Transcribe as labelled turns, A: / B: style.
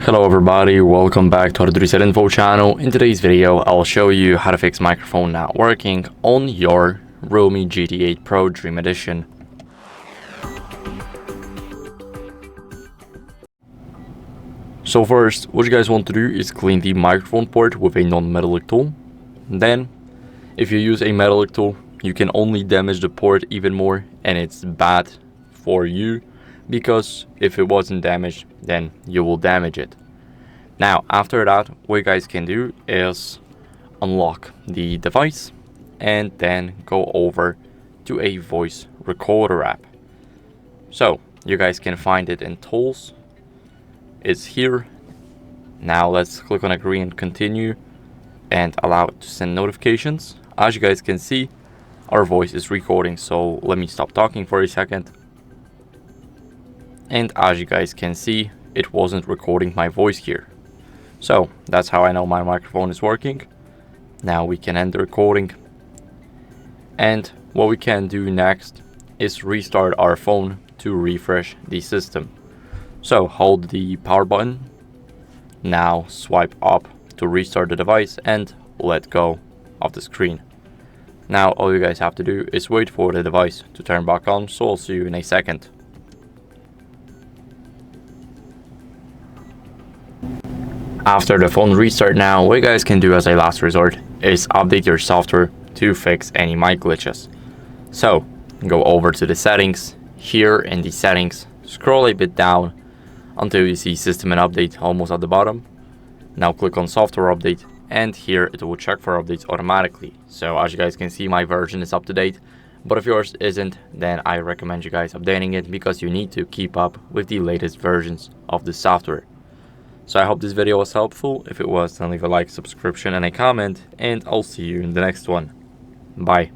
A: Hello everybody, welcome back to HardReset.Info channel. In today's video, I'll show you how to fix microphone not working on your REALME GT8 Pro Dream Edition. So first, what you guys want to do is clean the microphone port with a non-metallic tool. Then, if you use a metallic tool, you can only damage the port even more, and it's bad for you because if it wasn't damaged, then you will damage it. Now, after that, what you guys can do is unlock the device and then go over to a voice recorder app. So you guys can find it in tools. It's here. Now let's click on agree and continue and allow it to send notifications. As you guys can see, our voice is recording, so let me stop talking for a second. And as you guys can see, it wasn't recording my voice here. So that's how I know my microphone is working. Now we can end the recording. And what we can do next is restart our phone to refresh the system. So hold the power button. Now swipe up to restart the device and let go of the screen. Now all you guys have to do is wait for the device to turn back on, so I'll see you in a second. After the phone restart now, what you guys can do as a last resort is update your software to fix any mic glitches. So go over to the settings. Here in the settings, scroll a bit down until you see system and update almost at the bottom. Now click on software update, and here it will check for updates automatically. So as you guys can see, my version is up to date, but if yours isn't, then I recommend you guys updating it because you need to keep up with the latest versions of the software. So I hope this video was helpful. If it was, then leave a like, subscription, and a comment, and I'll see you in the next one. Bye.